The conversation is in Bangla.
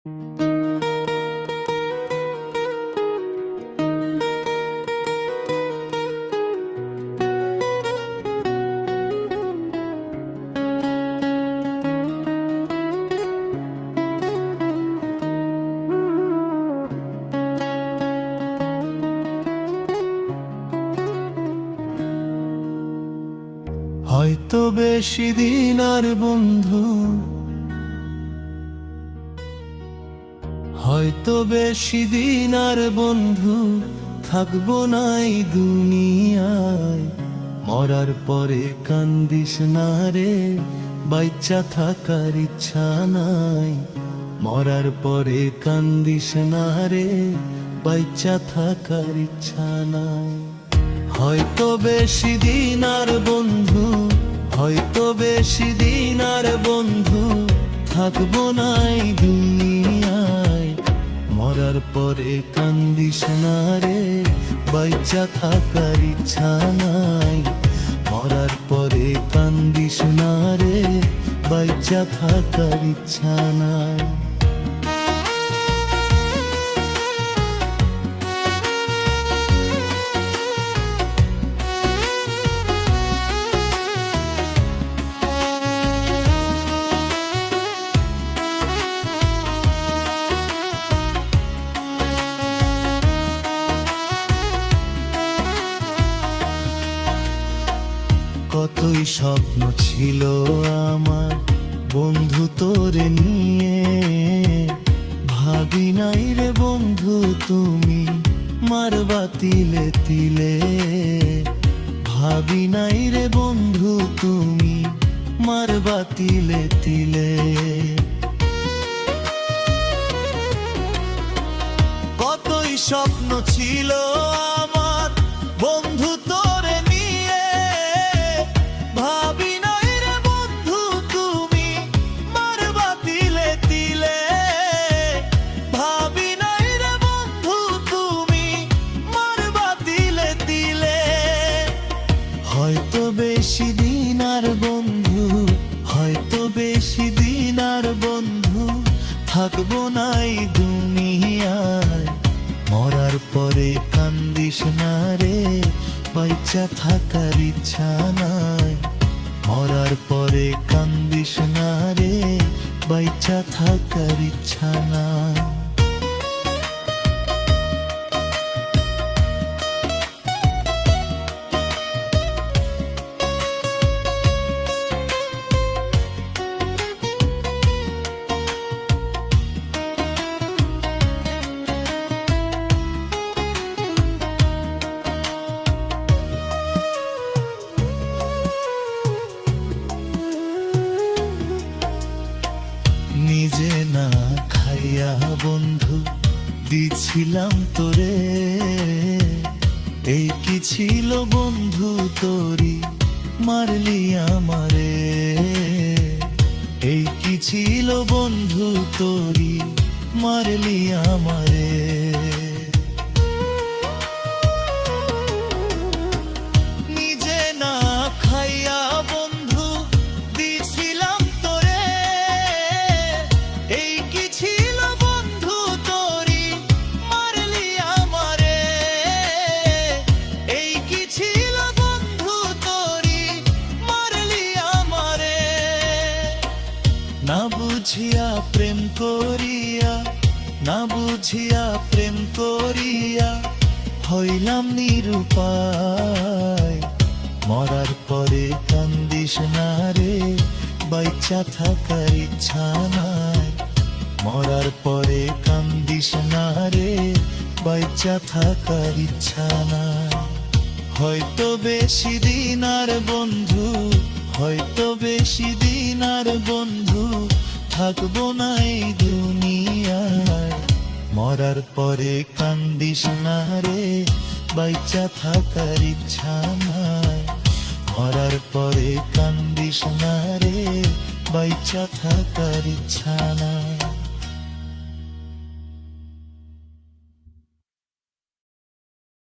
হয়তো বেশি দিন আর বন্ধু, হয়তো বেশি দিন আর বন্ধু থাকবো না এই দুনিয়ায়। মরার পরে কান্দিস না রে, বাইচ্চা থাকার ইচ্ছা নাই। মরার পরে কান্দিস না রে, বাইচ্চা থাকার ইচ্ছা নাই। হয়তো বেশি দিন আর বন্ধু, হয়তো বেশি দিন আর বন্ধু থাকবো না এই দুনিয়ায়। মরার পরে কান্দিস না রে, বাইচ্চা থাকার ইচ্ছা নাই। মরার পরে কান্দিস না রে, বাইচ্চা থাকার ইচ্ছা নাই। কতই স্বপ্ন ছিল আমার বন্ধু তোরে নিয়ে, ভাবি নাই রে বন্ধু তুমি মারবা তিলে তিলে। ভাবি নাই রে বন্ধু তুমি মারবা তিলে তিলে। কতই স্বপ্ন ছিল আমার বন্ধু তোরে নিয়ে, ভাবি নাই রে বন্ধু তুমি মারবা তিলে তিলে। ভাবি নাই রে বন্ধু তুমি মারবা তিলে তিলে। হয়তো বেশি দিন আর বন্ধু, হয়তো বেশি দিন আর বন্ধু থাকবো না এই দুনিয়ায়। মরার পরে কান্দিস না রে, বাইচ্চা থাকার ইচ্ছা নাই। মরার পরে কান্দিস না রে, বাইচ্চা থাকার ইচ্ছা নাই। নিজে না খাইয়া বন্ধু দিছিলাম তোরে, এই কি ছিল বন্ধু তোরি মারলি আমারে। এই কি ছিল বন্ধু তোরি মারলি আমারে। নিজে না খাইয়া বন্ধু দিছিলাম তোরে, এই কি ছিল বন্ধু তোরি মারলি আমারে। এই কি ছিল বন্ধু তোরি মারলি আমারে। না বুঝিয়া প্রেম করিয়া, না বুঝিয়া প্রেম করিয়া হইলাম নিরুপায়। মরার পরে কান্দিস না রে, বাইচ্চা থাকার ইচ্ছা নাই। মরার পরে কান্দিস না রে, বাইচ্চা থাকার ইচ্ছা নাই। হয়তো বেশি দিন আর বন্ধু, হয়তো বেশি দিন আর বন্ধু থাকবো না এই দুনিয়ায়। মরার পরে কান্দিস না রে, বাইচ্চা থাকার ইচ্ছা নাই। মরার পরে কান্দিস না রে, বাইচ্চা থাকার ইচ্ছা নাই।